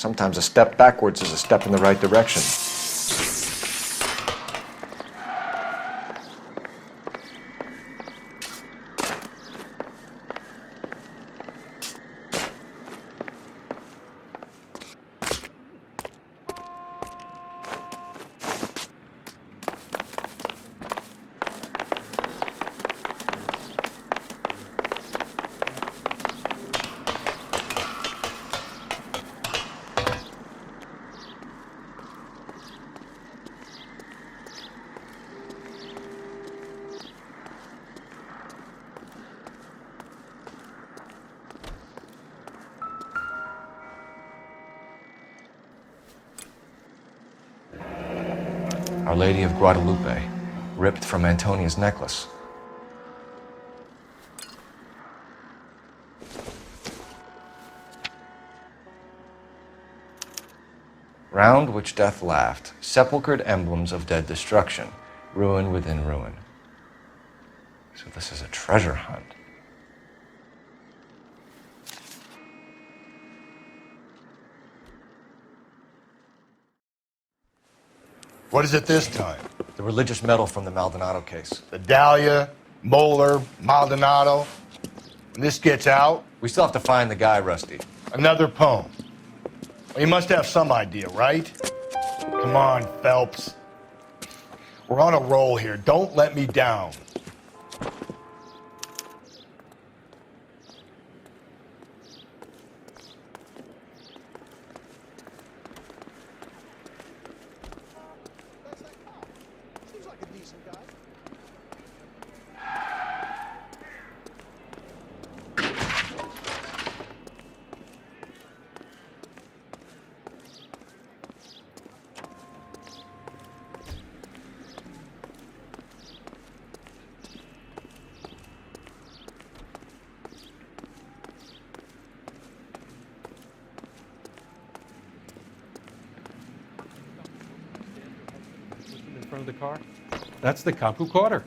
Sometimes a step backwards is a step in the right direction. Our Lady of Guadalupe, ripped from Antonia's necklace. Round which death laughed, sepulchred emblems of dead destruction, ruin within ruin. So this is a treasure hunt. What is it this time? The religious medal from the Maldonado case. The Dahlia, Moeller, Maldonado. When this gets out, We still have to find the guy, Rusty. another poem. Well, you must have some idea, right? Come on, Phelps. We're on a roll here. Don't let me down. In front of the car? That's the cop who caught her.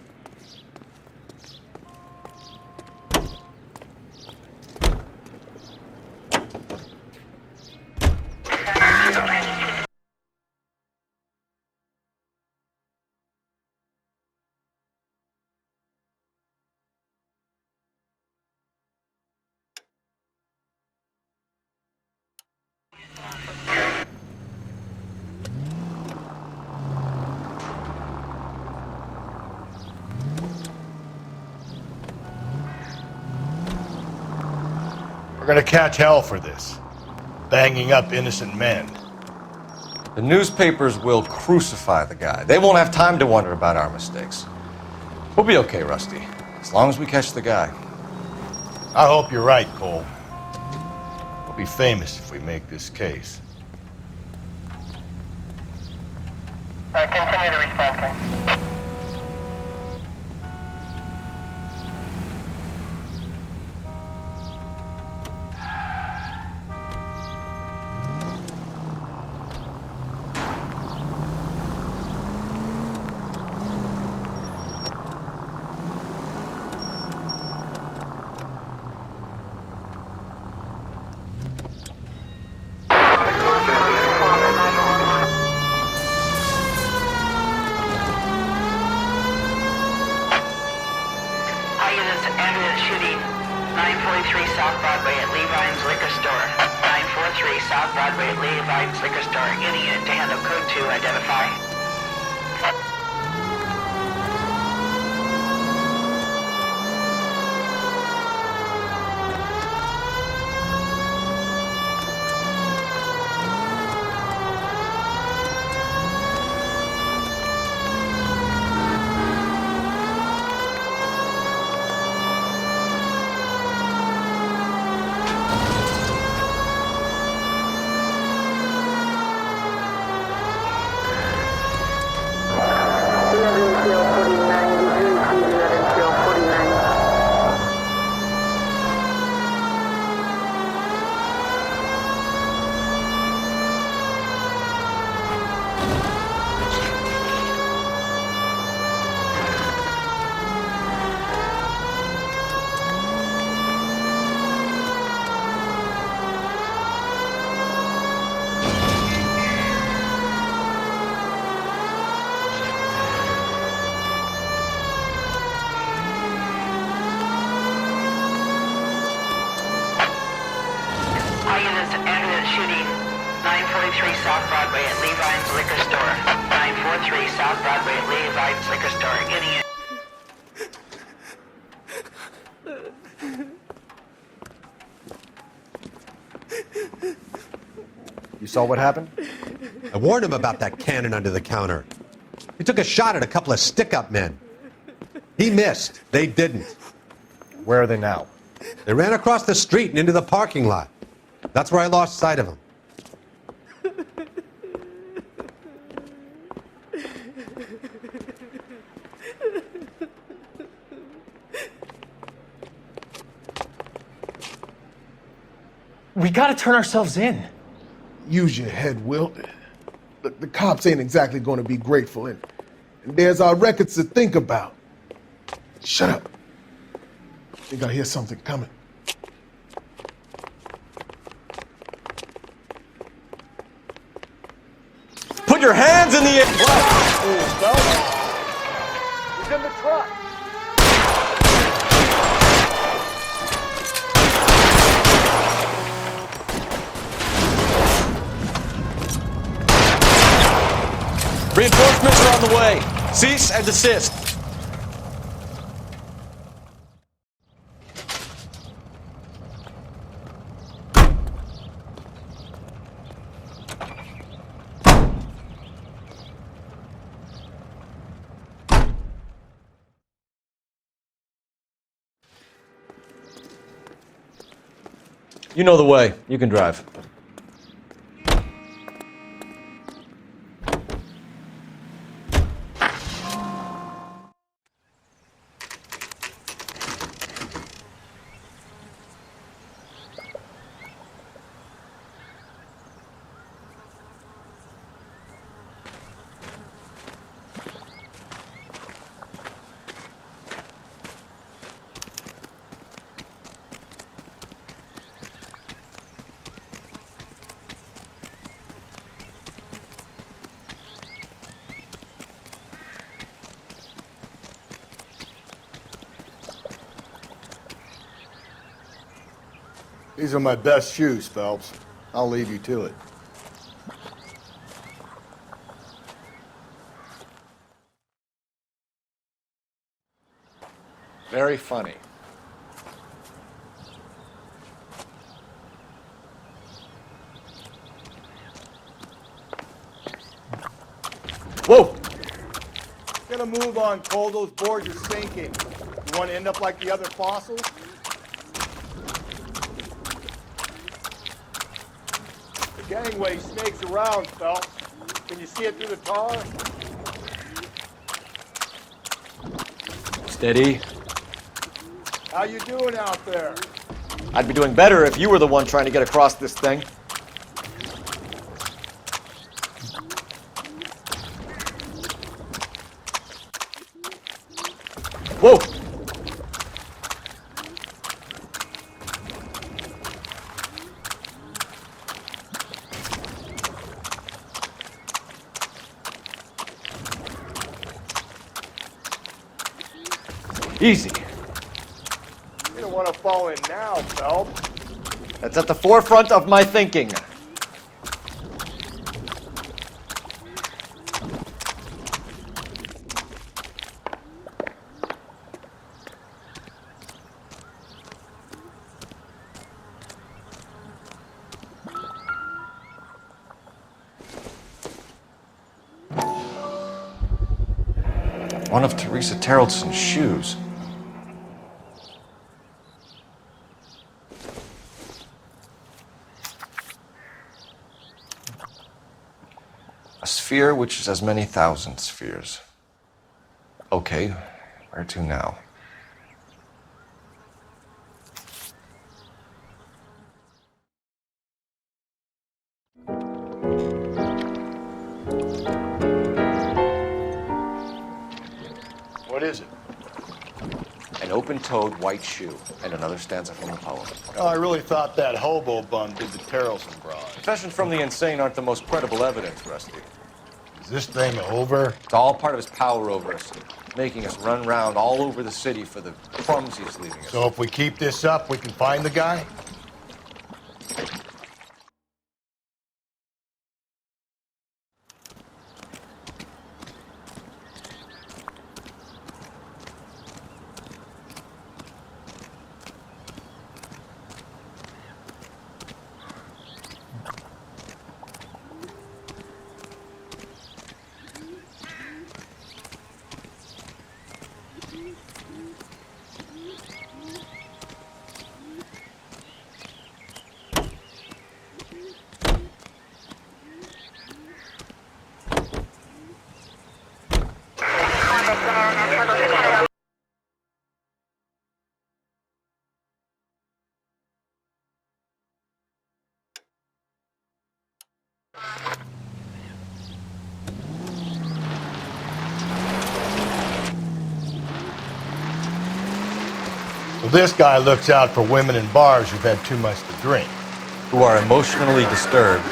We're gonna catch hell for this. Banging up innocent men. The newspapers will crucify the guy. They won't have time to wonder about our mistakes. We'll be okay, Rusty, as long as we catch the guy. I hope you're right, Cole. We'll be famous if we make this case. Continue to respond, sir. Shooting 943 South Broadway at Levine's Liquor Store. 943 South Broadway at Levine's Liquor Store. Any unit to handle code 2, identify. has entered the shooting 943 South Broadway at Levine's Liquor Store. 943 South Broadway at Levine's Liquor Store. Any... You saw what happened? I warned him about that cannon under the counter. He took a shot at a couple of stick-up men. He missed. They didn't. Where are they now? They ran across the street and into the parking lot. That's where I lost sight of them. We gotta turn ourselves in. Use your head, Will. The cops ain't exactly going to be grateful, and there's our records to think about. Shut up. I think I hear something coming. Put your hands in the air! He's in the truck. Reinforcements are on the way. Cease and desist. You know the way. You can drive. These are my best shoes, Phelps. I'll leave you to it. Very funny. Whoa! Get a move on, Cole. Those boards are sinking. You want to end up like the other fossils? The gangway snakes around, Phelps. Can you see it through the tar? Steady. How you doing out there? I'd be doing better if you were the one trying to get across this thing. Whoa! Easy. You don't want to fall in now, Phelps. That's at the forefront of my thinking. One of Teresa Terreldson's shoes. A sphere which is as many thousand spheres. Okay, where to now? What is it? An open-toed white shoe, and another stanza from the poem. Oh, I really thought that hobo bum did the Terrelson broad. Confessions from the insane aren't the most credible evidence, Rusty. Is this thing over? It's all part of his power over us, making us run round all over the city for the crumbs he's leaving us. So if we keep this up, we can find the guy? Well, this guy looks out for women in bars who've had too much to drink. Who are emotionally disturbed.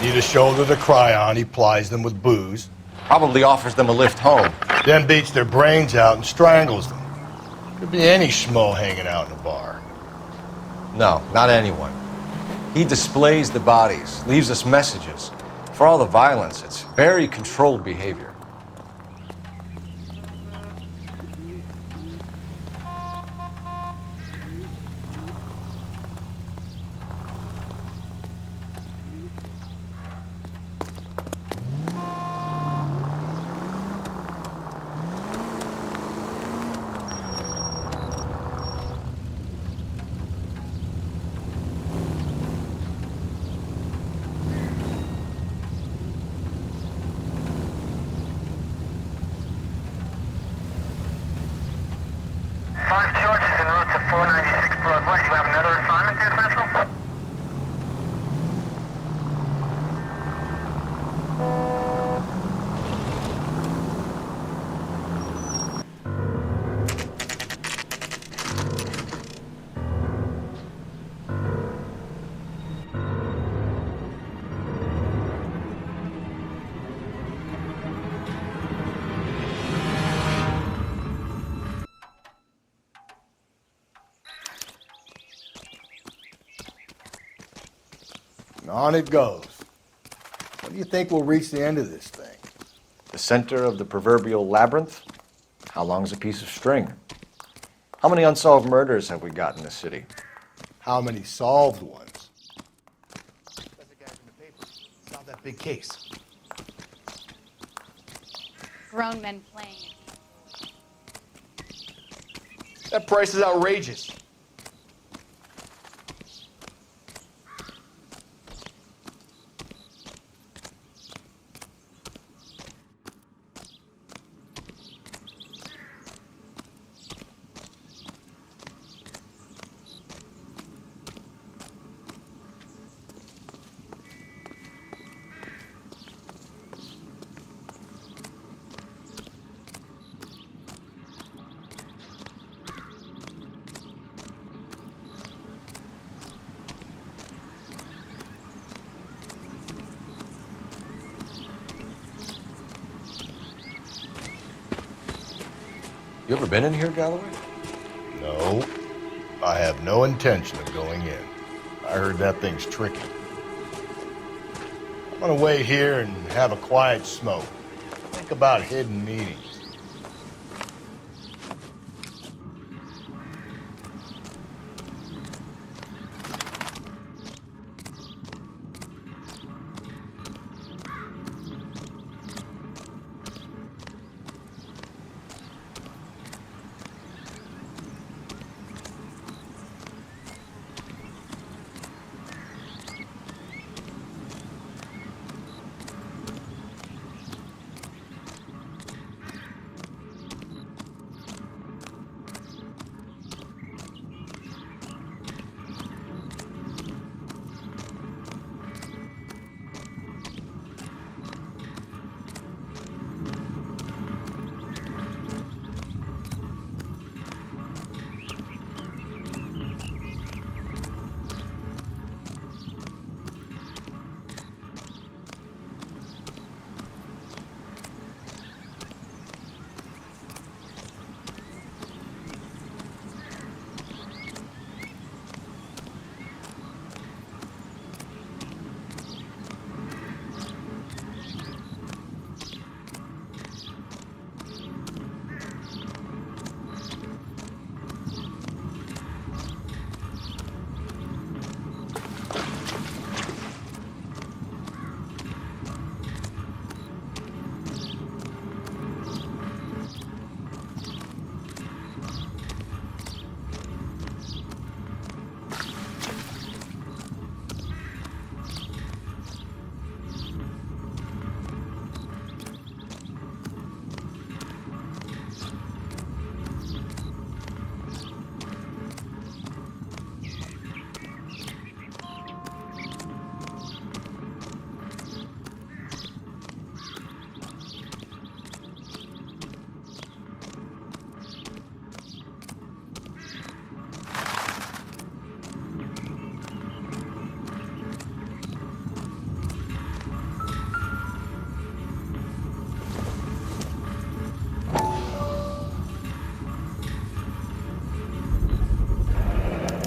Need a shoulder to cry on, he plies them with booze. Probably offers them a lift home. Then beats their brains out and strangles them. Could be any schmo hanging out in a bar. No, not anyone. He displays the bodies, leaves us messages. For all the violence, it's very controlled behavior. Five George is en route to 496 Broadway. You have another assignment here, Central? And on it goes. When do you think we'll reach the end of this thing? The center of the proverbial labyrinth? How long's a piece of string? How many unsolved murders have we got in this city? How many solved ones? That's the guys in the paper. Solve that big case. Grown men playing. That price is outrageous. You ever been in here, Galloway? No. I have no intention of going in. I heard that thing's tricky. I'm gonna wait here and have a quiet smoke. Think about hidden meetings.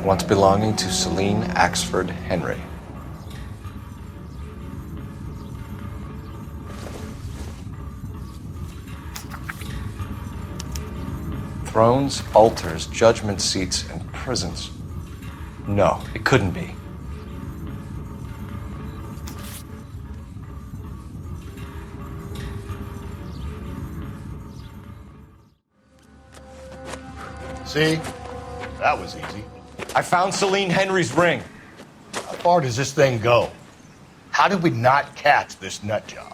once belonging to Celine Axford Henry. Thrones, altars, judgment seats, and prisons. No, it couldn't be. See? That was easy. I found Celine Henry's ring. How far does this thing go? How did we not catch this nut job?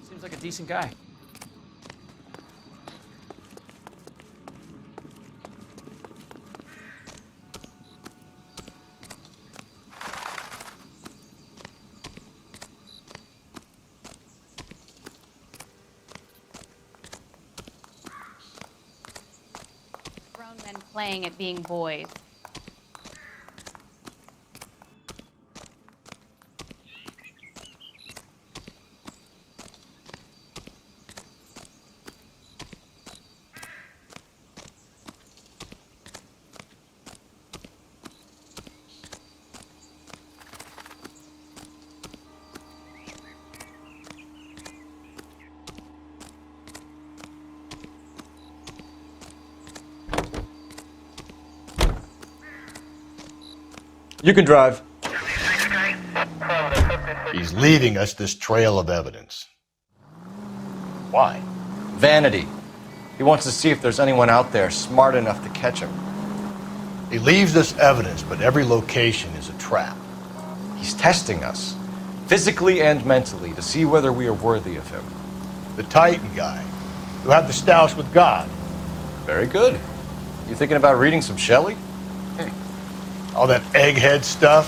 Seems like a decent guy. Grown men playing at being boys. You can drive. He's leaving us this trail of evidence. Why? Vanity. He wants to see if there's anyone out there smart enough to catch him. He leaves us evidence, but every location is a trap. He's testing us, physically and mentally, to see whether we are worthy of him. The Titan guy, who had the stoush with God. Very good. You thinking about reading some Shelley? All that egghead stuff?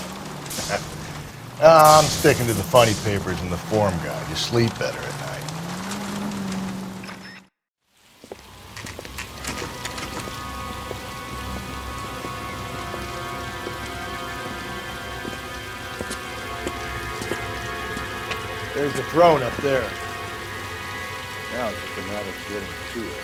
I'm sticking to the funny papers and the form guide. You sleep better at night. There's the throne up there. Now it's just a matter of getting to it.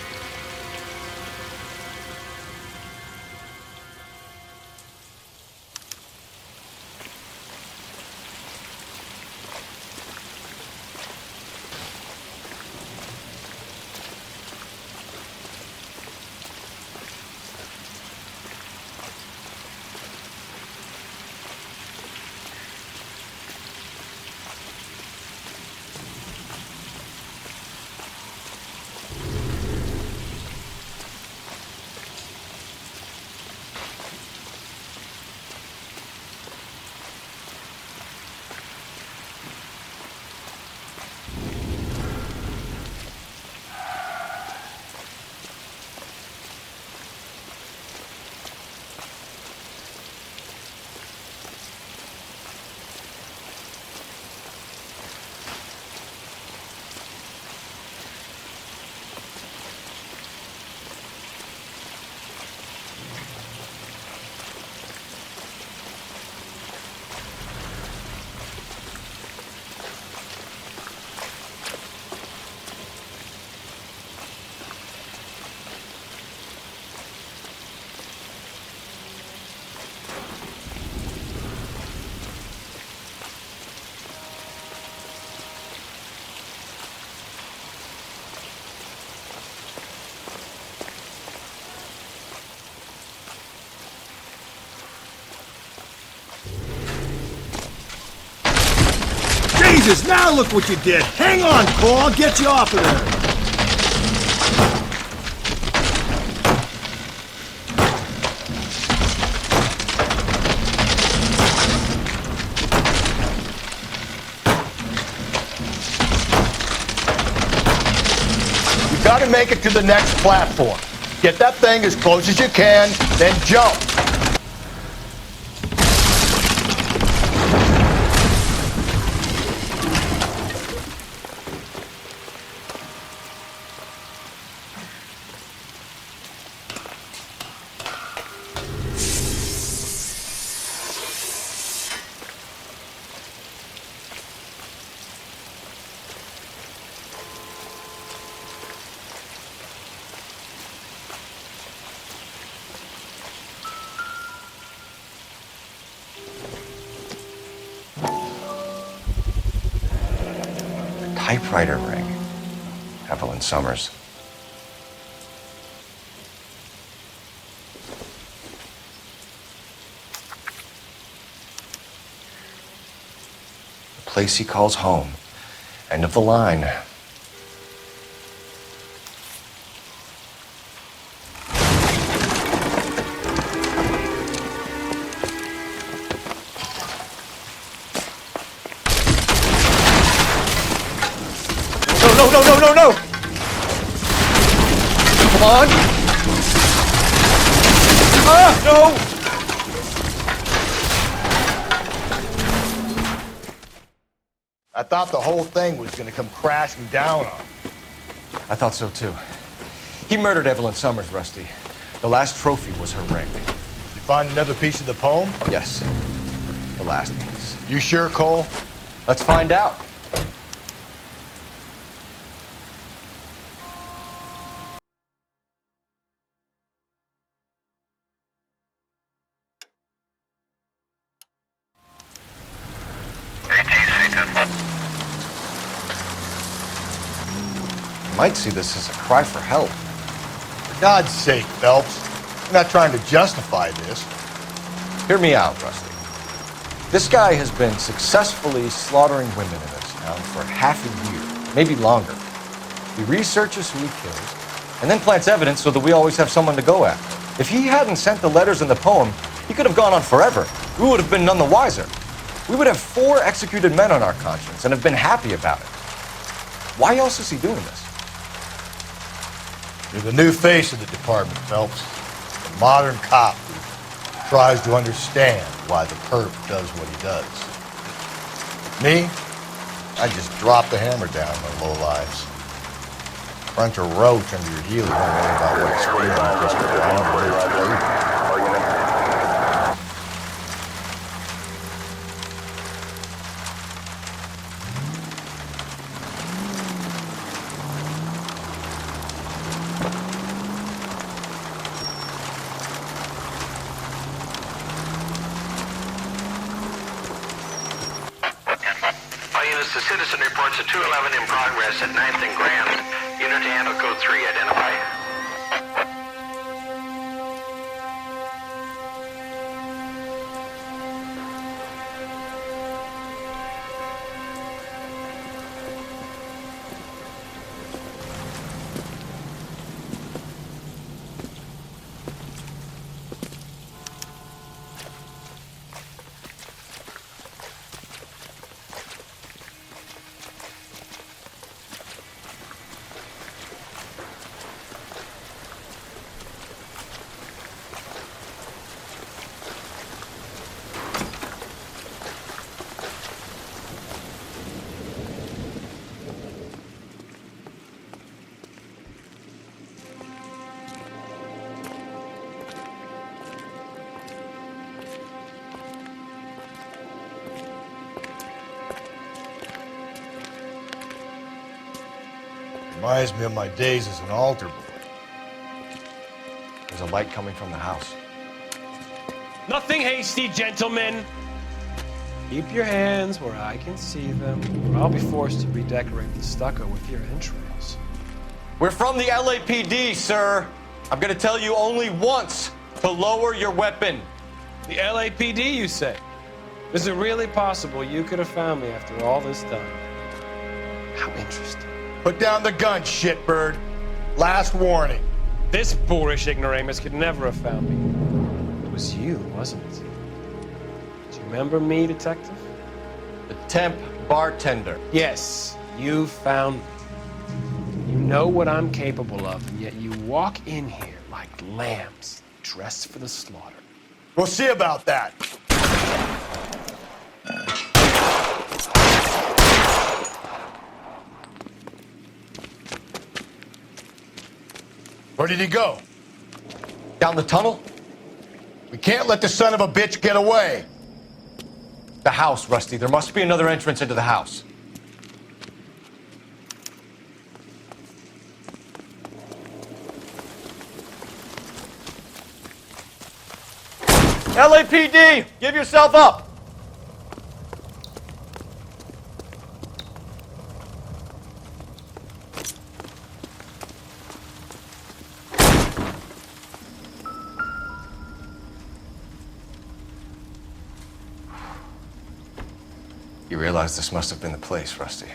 Jesus, now look what you did! Hang on, Cole, I'll get you off of there! You gotta make it to the next platform. Get that thing as close as you can, then jump. typewriter ring. Evelyn Summers. The place he calls home. End of the line. No! Come on! No! I thought the whole thing was gonna come crashing down on him. I thought so too. He murdered Evelyn Summers, Rusty. The last trophy was her ring. You find another piece of the poem? Yes. The last piece. You sure, Cole? Let's find out. Might see this as a cry for help. For God's sake, Phelps. I'm not trying to justify this. Hear me out, Rusty. This guy has been successfully slaughtering women in this town for half a year, maybe longer. He researches who he kills, and then plants evidence so that we always have someone to go after. If he hadn't sent the letters in the poem, he could have gone on forever. We would have been none the wiser. We would have 4 executed men on our conscience and have been happy about it. Why else is he doing this? You're the new face of the department, Phelps. A modern cop who tries to understand why the perp does what he does. Me? I just drop the hammer down on the low lives. Crunch a roach under your heel, you don't worry about what speed just around. The citizen reports a 211 in progress at 9th and Grand. Unit to handle code 3, identify. Reminds me of my days as an altar boy. There's a light coming from the house. Nothing hasty, gentlemen. Keep your hands where I can see them, or I'll be forced to redecorate the stucco with your entrails. We're from the LAPD, sir. I'm gonna tell you only once to lower your weapon. The LAPD, you say? Is it really possible you could have found me after all this time? How interesting. Put down the gun, shitbird. Last warning. This boorish ignoramus could never have found me. It was you, wasn't it? Do you remember me, detective? The temp bartender. Yes, you found me. You know what I'm capable of, and yet you walk in here like lambs, dressed for the slaughter. We'll see about that. Where did he go? Down the tunnel? We can't let the son of a bitch get away. The house, Rusty. There must be another entrance into the house. LAPD! Give yourself up! You realize this must have been the place, Rusty.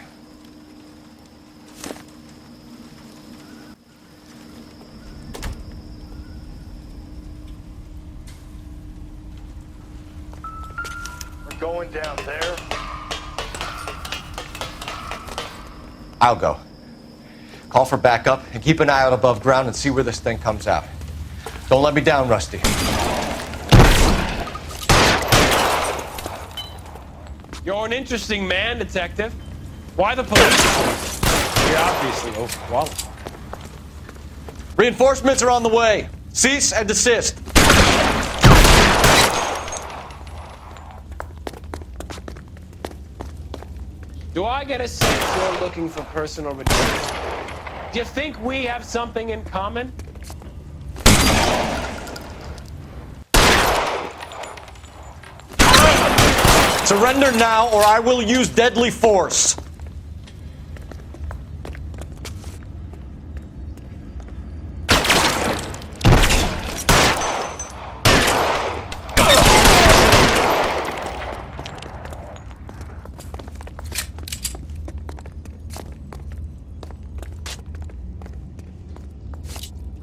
We're going down there. I'll go. Call for backup and keep an eye out above ground and see where this thing comes out. Don't let me down, Rusty. You're an interesting man, Detective. Why the police? You're obviously overqualified. Reinforcements are on the way. Cease and desist. Do I get a sense you're looking for personal redemption? Do you think we have something in common? Surrender now, or I will use deadly force.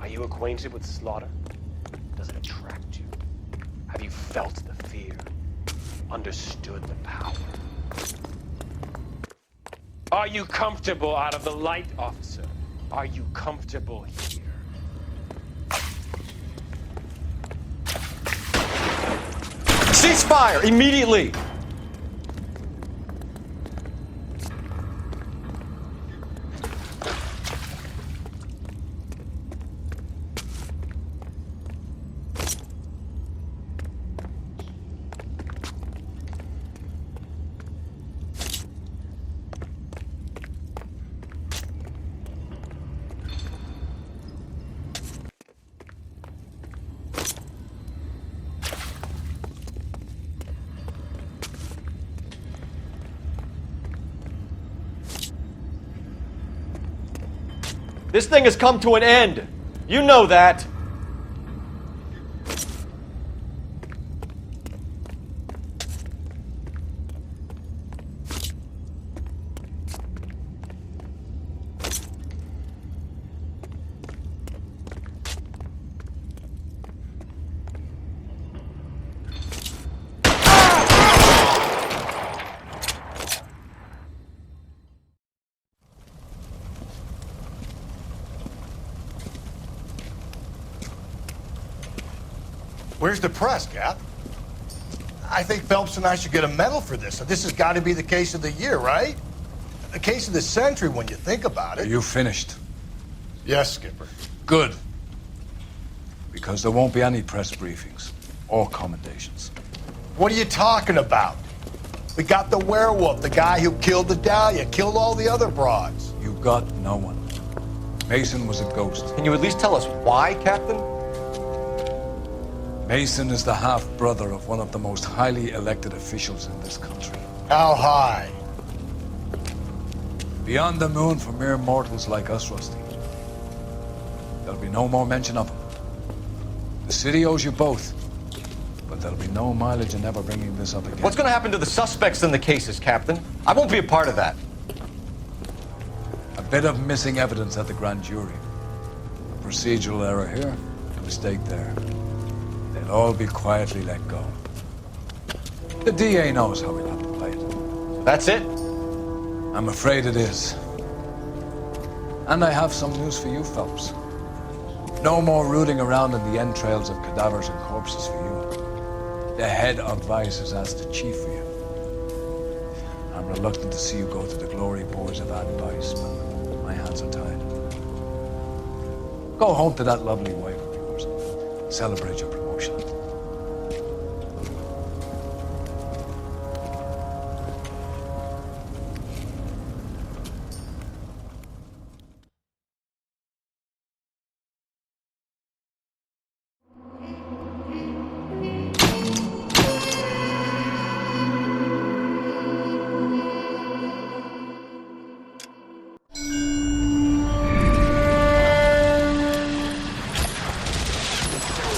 Are you acquainted with slaughter? Does it attract you? Have you felt the fear? Understood the power? Are you comfortable out of the light, officer? Are you comfortable here? Cease fire immediately! This thing has come to an end. You know that. Where's the press, Cap? I think Phelps and I should get a medal for this. This has got to be the case of the year, right? The case of the century when you think about it. Are you finished? Yes, Skipper. Good. Because there won't be any press briefings or commendations. What are you talking about? We got the werewolf, the guy who killed the Dahlia, killed all the other broads. You got no one. Mason was a ghost. Can you at least tell us why, Captain? Mason is the half-brother of one of the most highly elected officials in this country. How high? Beyond the moon for mere mortals like us, Rusty. There'll be no more mention of him. The city owes you both, but there'll be no mileage in ever bringing this up again. What's going to happen to the suspects in the cases, Captain? I won't be a part of that. A bit of missing evidence at the grand jury. A procedural error here, a mistake there. They'll all be quietly let go. The DA knows how we'll have to play it. That's it? I'm afraid it is. And I have some news for you, Phelps. No more rooting around in the entrails of cadavers and corpses for you. The head of Vice has asked the chief for you. I'm reluctant to see you go to the glory boys of Vice, but my hands are tied. Go home to that lovely wife of yours. Celebrate your promotion.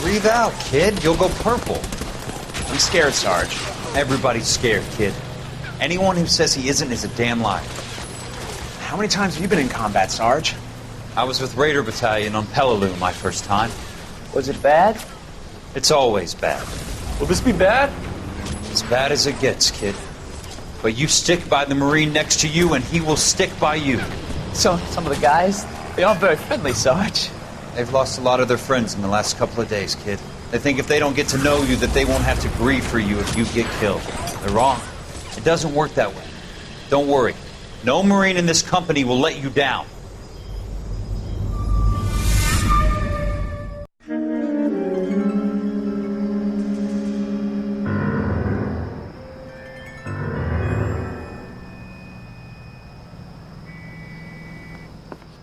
Breathe out, kid. You'll go purple. I'm scared, Sarge. Everybody's scared, kid. Anyone who says he isn't is a damn liar. How many times have you been in combat, Sarge? I was with Raider Battalion on Peleliu my first time. Was it bad? It's always bad. Will this be bad? As bad as it gets, kid. But you stick by the Marine next to you, and he will stick by you. So, some of the guys, they aren't very friendly, Sarge. They've lost a lot of their friends in the last couple of days, kid. They think if they don't get to know you, that they won't have to grieve for you if you get killed. They're wrong. It doesn't work that way. Don't worry. No Marine in this company will let you down.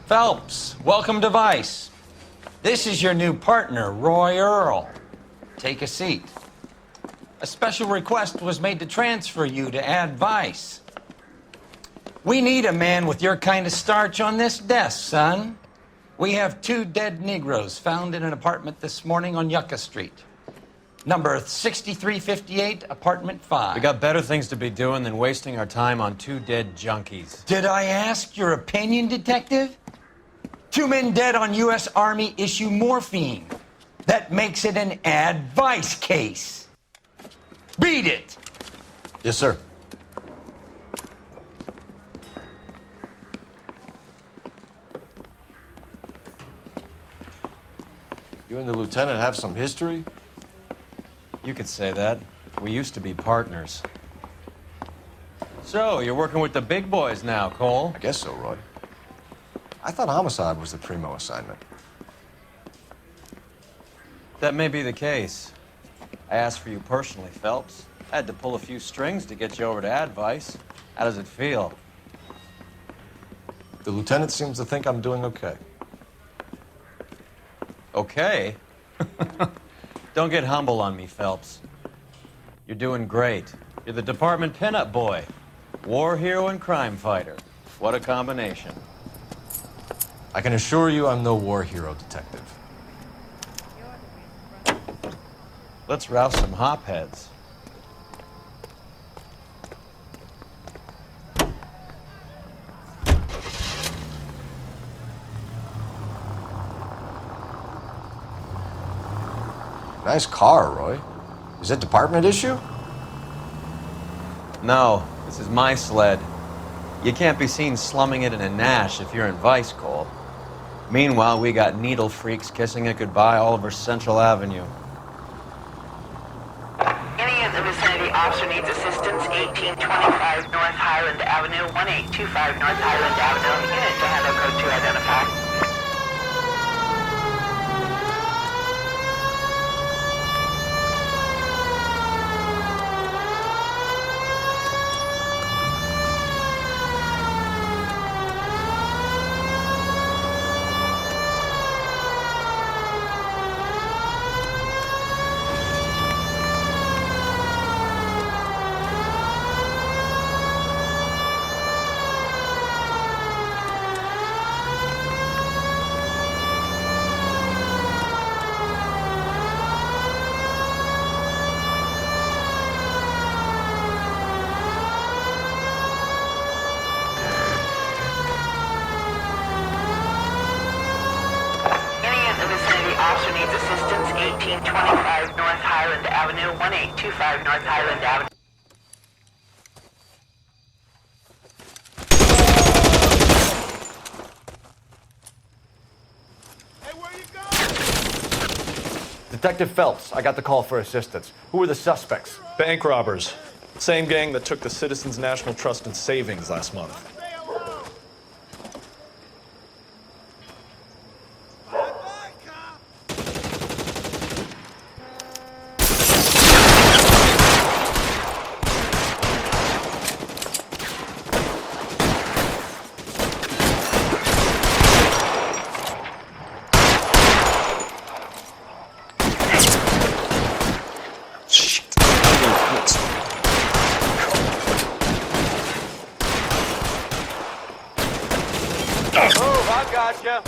Phelps, welcome to Vice. This is your new partner, Roy Earl. Take a seat. A special request was made to transfer you to Ad Vice. We need a man with your kind of starch on this desk, son. We have 2 dead Negroes found in an apartment this morning on Yucca Street. Number 6358, apartment 5. We got better things to be doing than wasting our time on 2 dead junkies. Did I ask your opinion, detective? 2 men dead on U.S. Army issue morphine. That makes it an Ad Vice case. Beat it! Yes, sir. You and the lieutenant have some history? You could say that. We used to be partners. So, you're working with the big boys now, Cole? I guess so, Roy. I thought homicide was the primo assignment. That may be the case. I asked for you personally, Phelps. I had to pull a few strings to get you over to Advice. How does it feel? The lieutenant seems to think I'm doing okay. Okay? Don't get humble on me, Phelps. You're doing great. You're the department pinup boy. War hero and crime fighter. What a combination. I can assure you I'm no war hero, detective. Let's rouse some hopheads. Nice car, Roy. Is it department issue? No, this is my sled. You can't be seen slumming it in a Nash if you're in Vice, Cole. Meanwhile, we got needle freaks kissing it goodbye all over Central Avenue. Any of the vicinity officer needs assistance, 1825 North Highland Avenue, 1825 North Highland Avenue. Unit to handle code 2 identified. Officer needs assistance, 1825 North Highland Avenue, 1825 North Highland Avenue. Detective Phelps, I got the call for assistance. Who are the suspects? Bank robbers. Same gang that took the Citizens National Trust and Savings last month. Gotcha.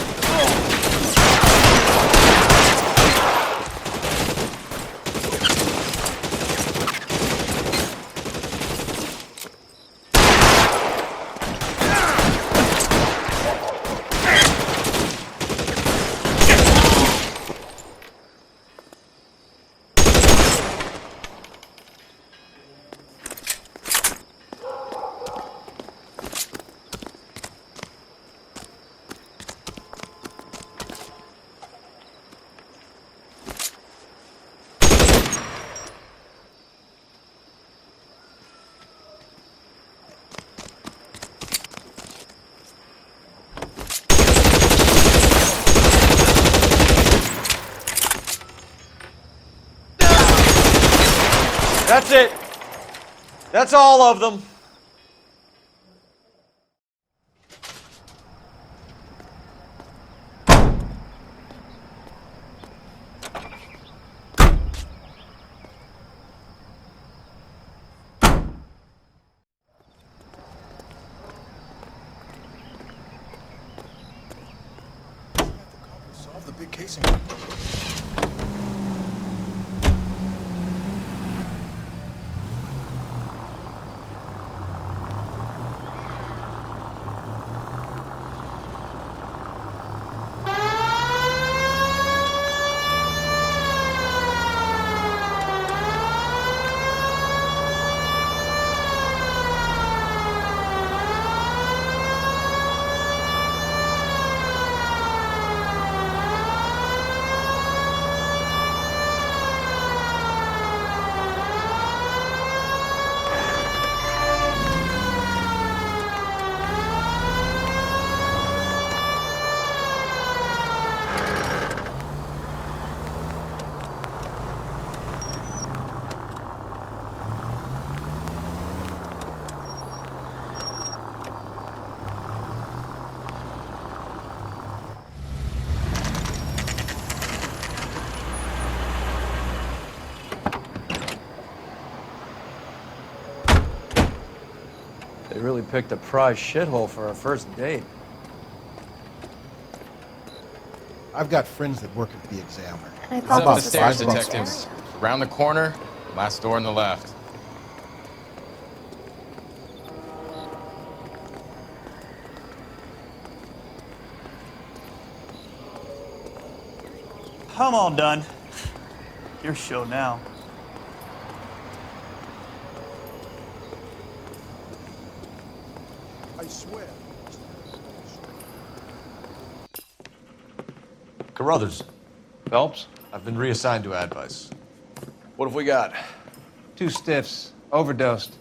That's it. That's all of them. Solve the big casing. They really picked a prize shithole for our first date. I've got friends that work at the Examiner. How about the stairs, detectives? Around the corner, last door on the left. I'm all done. Your show now. I swear. Carruthers, Phelps? I've been reassigned to Advice. What have we got? 2 stiffs. Overdosed.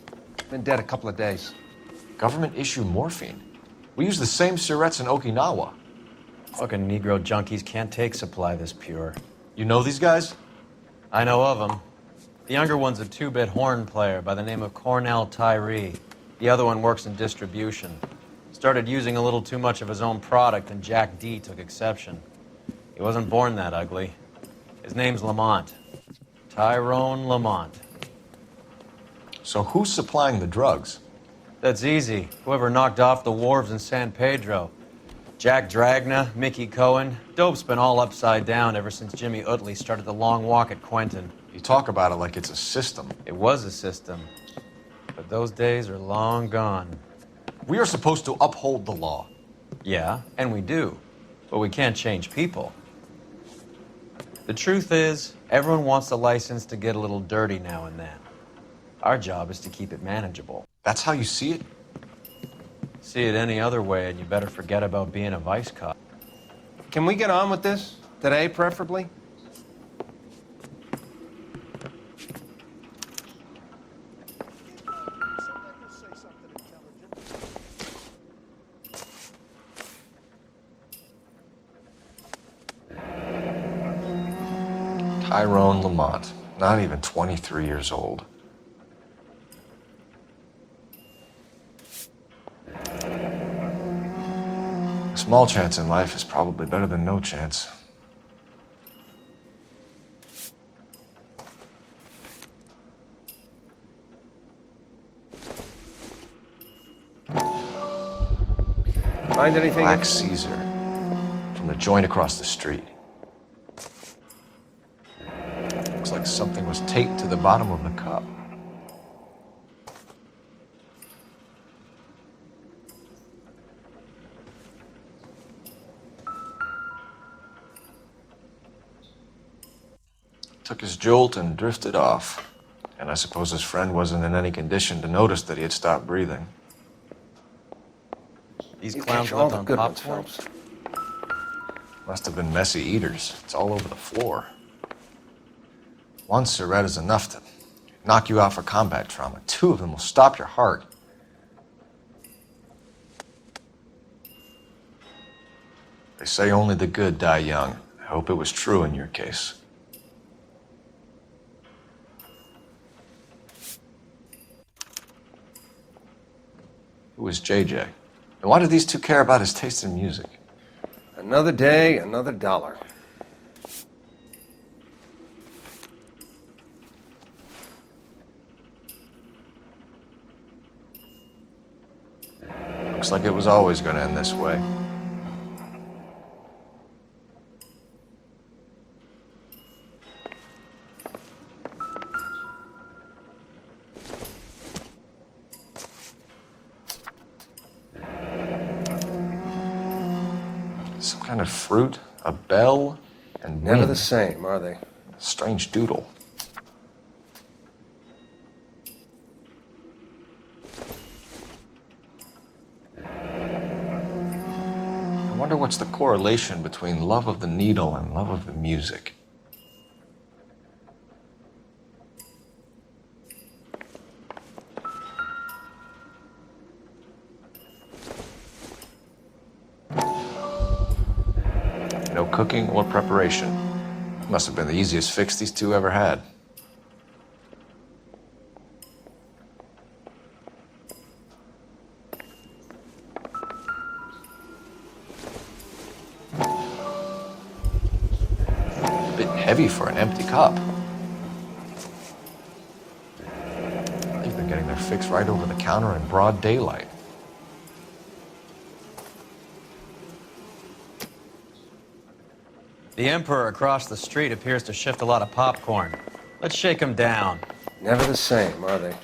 Been dead a couple of days. Government issue morphine. We use the same syrettes in Okinawa. Fucking Negro junkies can't take supply this pure. You know these guys? I know of them. The younger one's a 2-bit horn player by the name of Cornell Tyree. The other one works in distribution. Started using a little too much of his own product, and Jack D took exception. He wasn't born that ugly. His name's Lamont. Tyrone Lamont. So who's supplying the drugs? That's easy. Whoever knocked off the wharves in San Pedro. Jack Dragna, Mickey Cohen. Dope's been all upside down ever since Jimmy Utley started the long walk at Quentin. You talk about it like it's a system. It was a system. But those days are long gone. We are supposed to uphold the law. Yeah, and we do. But we can't change people. The truth is, everyone wants the license to get a little dirty now and then. Our job is to keep it manageable. That's how you see it? See it any other way, and you better forget about being a vice cop. Can we get on with this? Today, preferably? Tyrone Lamont, not even 23 years old. A small chance in life is probably better than no chance. Find anything? Black Caesar, from the joint across the street. Looks like something was taped to the bottom of the cup. Took his jolt and drifted off. And I suppose his friend wasn't in any condition to notice that he had stopped breathing. These You clowns catch all lived the on good ones, popcorn. Phelps. Must have been messy eaters. It's all over the floor. One cigarette is enough to knock you out for combat trauma. 2 of them will stop your heart. They say only the good die young. I hope it was true in your case. Who is JJ? And why do these two care about his taste in music? Another day, another dollar. Looks like it was always going to end this way. Some kind of fruit, a bell, and Never wind. the same, are they? Strange doodle. I wonder what's the correlation between love of the needle and love of the music. No cooking or preparation. Must have been the easiest fix these two ever had. A bit heavy for an empty cup. I think they're getting their fix right over the counter in broad daylight. The Emperor across the street appears to shift a lot of popcorn. Let's shake him down. Never the same, are they?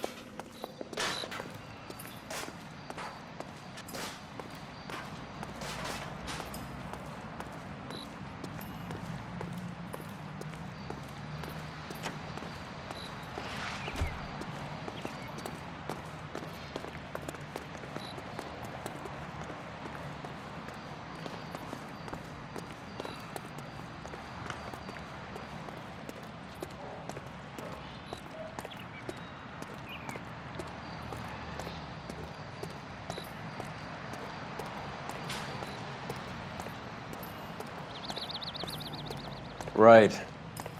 Right.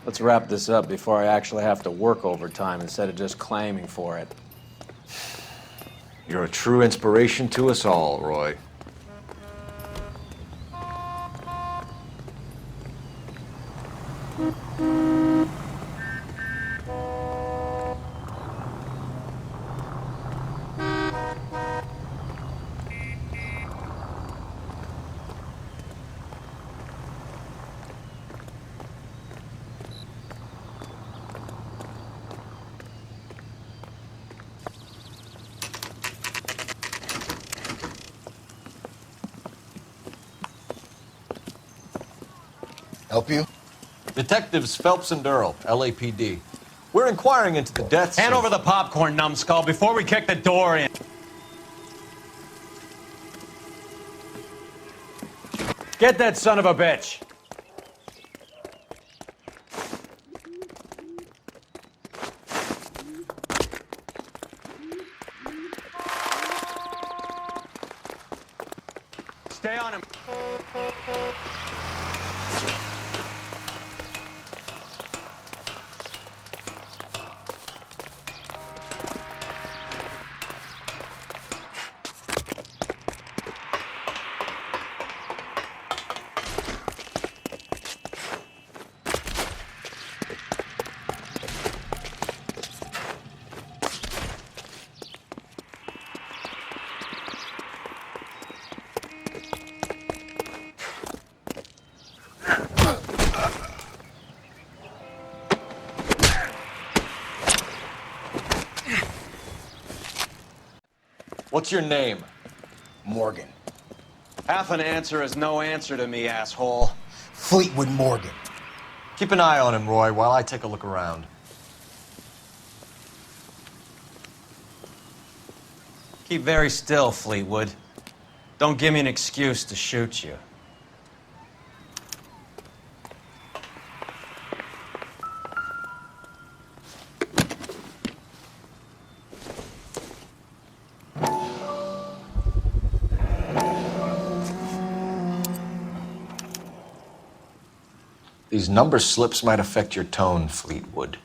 Let's wrap this up before I actually have to work overtime instead of just claiming for it. You're a true inspiration to us all, Roy. Help you? Detectives Phelps and Earl, LAPD. We're inquiring into the deaths Hand of... over the popcorn, numbskull, before we kick the door in. Get that son of a bitch! Stay on him. What's your name? Morgan. Half an answer is no answer to me, asshole. Fleetwood Morgan. Keep an eye on him, Roy, while I take a look around. Keep very still, Fleetwood. Don't give me an excuse to shoot you. These number slips might affect your tone, Fleetwood.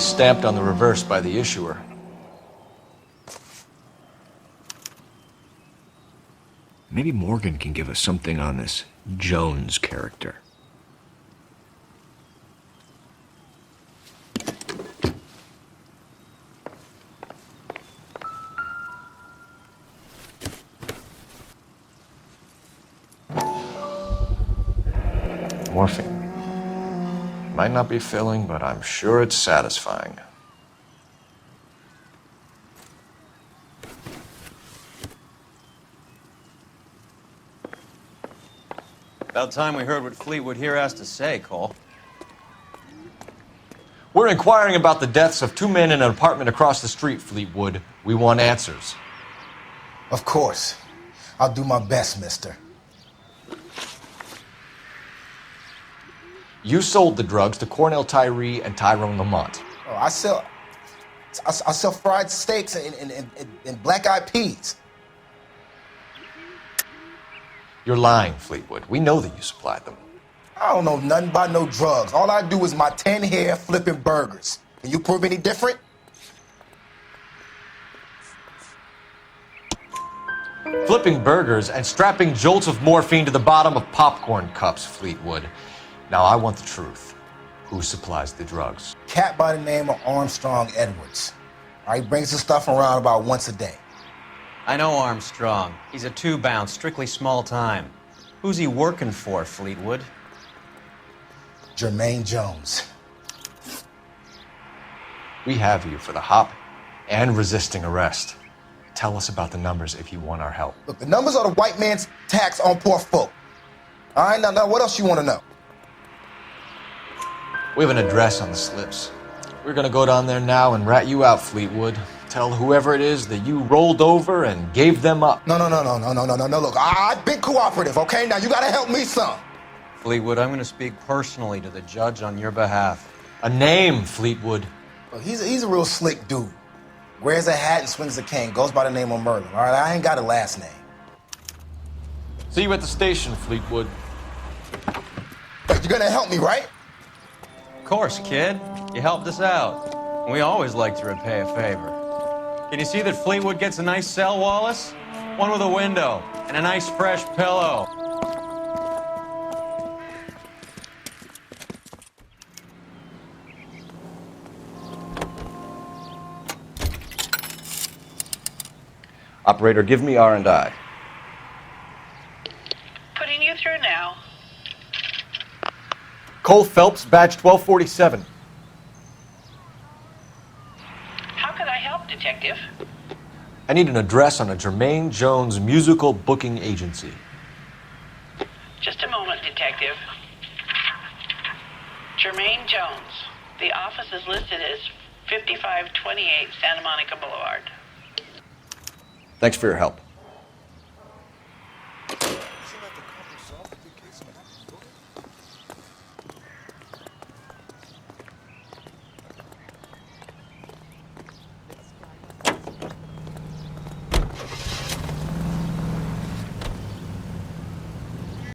likely stamped on the reverse by the issuer. Maybe Morgan can give us something on this Jones character. Morphine. Might not be filling, but I'm sure it's satisfying. About time we heard what Fleetwood here has to say, Cole. We're inquiring about the deaths of 2 men in an apartment across the street, Fleetwood. We want answers. Of course. I'll do my best, mister. You sold the drugs to Cornell Tyree and Tyrone Lamont. Oh, I sell fried steaks and black-eyed peas. You're lying, Fleetwood. We know that you supplied them. I don't know nothing about no drugs. All I do is my 10 hair flipping burgers. Can you prove any different? Flipping burgers and strapping jolts of morphine to the bottom of popcorn cups, Fleetwood. Now I want the truth. Who supplies the drugs? Cat by the name of Armstrong Edwards. He brings the stuff around about once a day. I know Armstrong. He's a 2-bounce, strictly small time. Who's he working for, Fleetwood? Jermaine Jones. We have you for the hop and resisting arrest. Tell us about the numbers if you want our help. Look, the numbers are the white man's tax on poor folk. All right, now what else you want to know? We have an address on the slips. We're gonna go down there now and rat you out, Fleetwood. Tell whoever it is that you rolled over and gave them up. No. Look, I've been cooperative, okay? Now you gotta help me some. Fleetwood, I'm gonna speak personally to the judge on your behalf. A name, Fleetwood. Look, he's a real slick dude. Wears a hat and swings a cane. Goes by the name of Merlin, all right? I ain't got a last name. See you at the station, Fleetwood. But you're gonna help me, right? Of course, kid. You helped us out. We always like to repay a favor. Can you see that Fleetwood gets a nice cell, Wallace? One with a window and a nice fresh pillow. Operator, give me R&I. Putting you through now. Cole Phelps, badge 1247. How could I help, Detective? I need an address on a Jermaine Jones musical booking agency. Just a moment, Detective. Jermaine Jones. The office is listed as 5528 Santa Monica Boulevard. Thanks for your help.